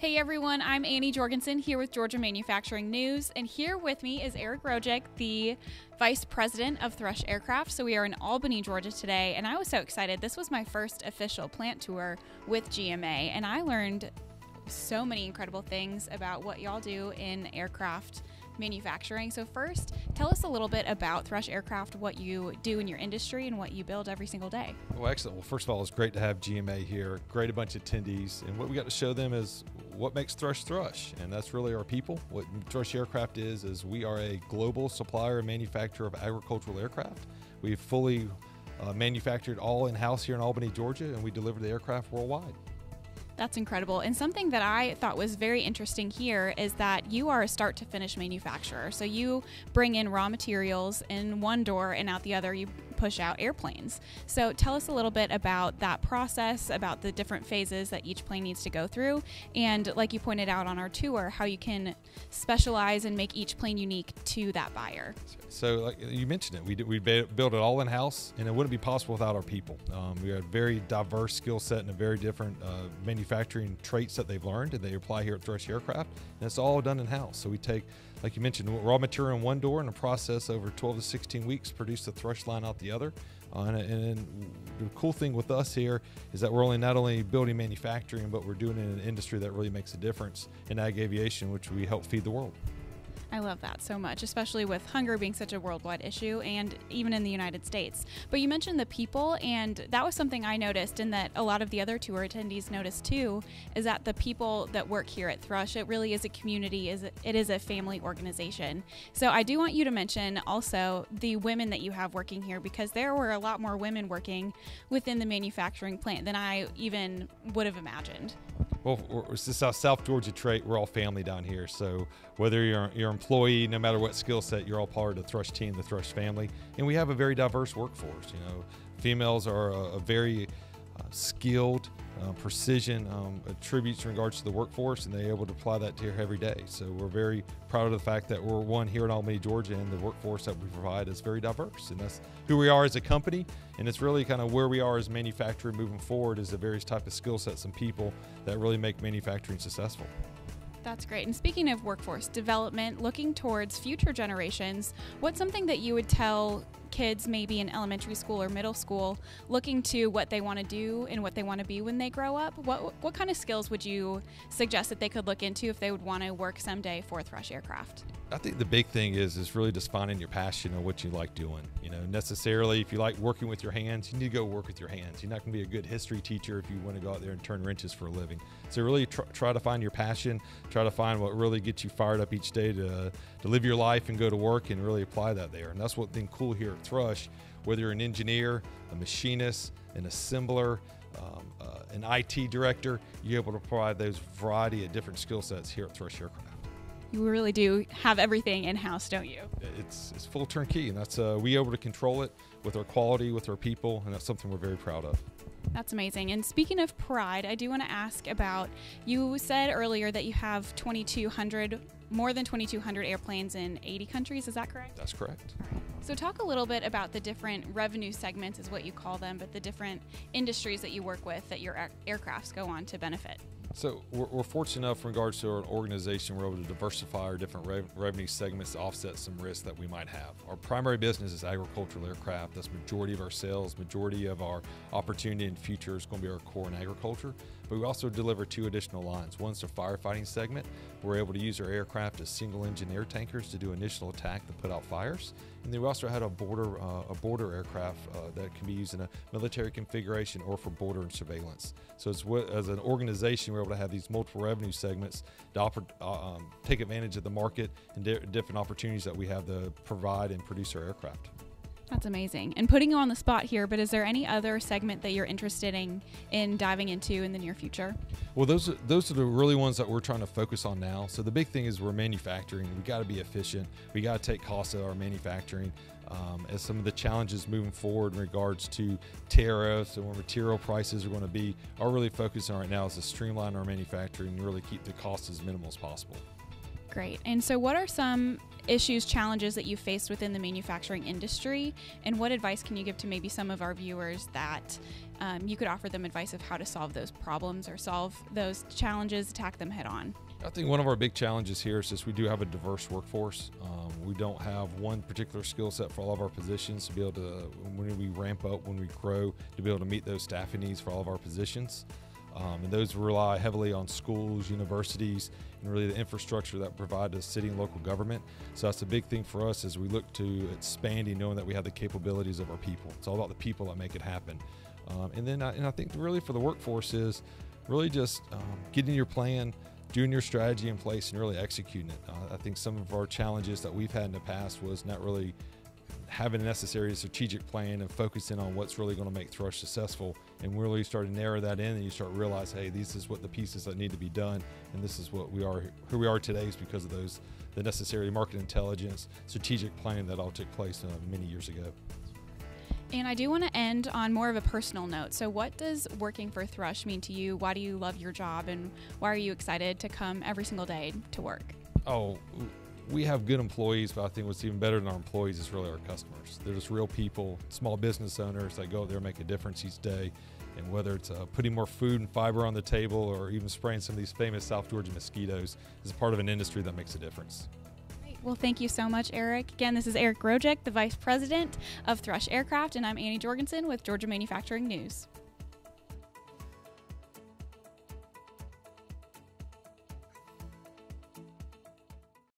Hey everyone, I'm Annie Jorgensen here with Georgia Manufacturing News, and here with me is Rojek, the Vice President of Thrush Aircraft. So we are in Albany, Georgia today, and I was so excited. This was my first official plant tour with GMA, and I learned so many incredible things about what y'all do in aircraft manufacturing. So first, tell us a little bit about Thrush Aircraft, what you do in your industry and what you build every single day. Well, excellent. Well, first of all, it's great to have GMA here. Great, a bunch of attendees. And what we got to show them is what makes Thrush Thrush. And that's really our people. What Thrush Aircraft is we are a global supplier and manufacturer of agricultural aircraft. We've fully manufactured all in-house here in Albany, Georgia, and we deliver the aircraft worldwide. That's incredible. And something that I thought was very interesting here is that you are a start to finish manufacturer. So you bring in raw materials in one door and out the other you push out airplanes. So tell us a little bit about that process, about the different phases that each plane needs to go through, and like you pointed out on our tour, how you can specialize and make each plane unique to that buyer. So like you mentioned it, we build it all in-house, and it wouldn't be possible without our people. We have a very diverse skill set and a very different manufacturing traits that they've learned and they apply here at Thrush Aircraft, and it's all done in-house. So we take, like you mentioned, raw material in one door and a process over 12 to 16 weeks, produce the Thrush line out the other. And the cool thing with us here is that we're not only building manufacturing, but we're doing it in an industry that really makes a difference in ag aviation, which we help feed the world. I love that so much, especially with hunger being such a worldwide issue and even in the United States. But you mentioned the people, and that was something I noticed and that a lot of the other tour attendees noticed too, is that the people that work here at Thrush, it really is a community, it is a family organization. So I do want you to mention also the women that you have working here, because there were a lot more women working within the manufacturing plant than I even would have imagined. Well, it's this South Georgia trait. We're all family down here. So whether you're an employee, no matter what skill set, you're all part of the Thrush team, the Thrush family. And we have a very diverse workforce. You know, females are a very skilled, precision attributes in regards to the workforce, and they're able to apply that to here every day. So we're very proud of the fact that we're one here in Albany, Georgia, and the workforce that we provide is very diverse. And that's who we are as a company, and it's really kind of where we are as manufacturing moving forward, is the various type of skill sets and people that really make manufacturing successful. That's great. And speaking of workforce development, looking towards future generations, what's something that you would tell kids maybe in elementary school or middle school looking to what they want to do and what they want to be when they grow up? What kind of skills would you suggest that they could look into if they would want to work someday for Thrush Aircraft? I think the big thing is really just finding your passion and what you like doing. You know, necessarily if you like working with your hands, you need to go work with your hands. You're not going to be a good history teacher if you want to go out there and turn wrenches for a living. So really try to find your passion, try to find what really gets you fired up each day to live your life and go to work and really apply that there. And that's what's been cool here at Thrush. Whether you're an engineer, a machinist, an assembler, an IT director, you're able to provide those variety of different skill sets here at Thrush Aircraft. You really do have everything in-house, don't you? It's full turnkey, and that's we're able to control it with our quality, with our people, and that's something we're very proud of. That's amazing. And speaking of pride, I do want to ask about, you said earlier that you have more than 2,200 airplanes in 80 countries, is that correct? That's correct. So talk a little bit about the different revenue segments is what you call them, but the different industries that you work with that your aircrafts go on to benefit. So we're fortunate enough in regards to our organization, we're able to diversify our different revenue segments to offset some risks that we might have. Our primary business is agricultural aircraft. That's majority of our sales, majority of our opportunity in the future is going to be our core in agriculture. But we also deliver two additional lines. One's the firefighting segment. We're able to use our aircraft as single engine air tankers to do initial attack to put out fires. And then we also had a border aircraft that can be used in a military configuration or for border and surveillance. So as an organization, we're able to have these multiple revenue segments to take advantage of the market and different opportunities that we have to provide and produce our aircraft. That's amazing. And putting you on the spot here, but is there any other segment that you're interested in diving into in the near future? Well, those are the really ones that we're trying to focus on now. So the big thing is we're manufacturing. We got to be efficient. We got to take costs out of our manufacturing. As some of the challenges moving forward in regards to tariffs and where material prices are going to be, our really focus on right now is to streamline our manufacturing and really keep the costs as minimal as possible. Great. And so what are some issues, challenges that you faced within the manufacturing industry, and what advice can you give to maybe some of our viewers that you could offer them advice of how to solve those problems or solve those challenges, attack them head on? I think one of our big challenges here is just we do have a diverse workforce. We don't have one particular skill set for all of our positions to be able to, when we ramp up, when we grow, to be able to meet those staffing needs for all of our positions. And those rely heavily on schools, universities, and really the infrastructure that provide the city and local government. So that's a big thing for us as we look to expanding, knowing that we have the capabilities of our people. It's all about the people that make it happen. And I think really for the workforce is really just getting your plan, doing your strategy in place, and really executing it. I think some of our challenges that we've had in the past was not really having a necessary strategic plan and focusing on what's really going to make Thrush successful, and really start to narrow that in, and you start to realize, hey, this is what the pieces that need to be done, and this is what we are, who we are today is because of the necessary market intelligence, strategic planning that all took place many years ago. And I do want to end on more of a personal note. So what does working for Thrush mean to you? Why do you love your job, and why are you excited to come every single day to work? Oh, we have good employees, but I think what's even better than our employees is really our customers. They're just real people, small business owners that go out there and make a difference each day. And whether it's putting more food and fiber on the table or even spraying some of these famous South Georgia mosquitoes, is part of an industry that makes a difference. Well, thank you so much, Eric. Again, this is Eric Rojek, the Vice President of Thrush Aircraft, and I'm Annie Jorgensen with Georgia Manufacturing News.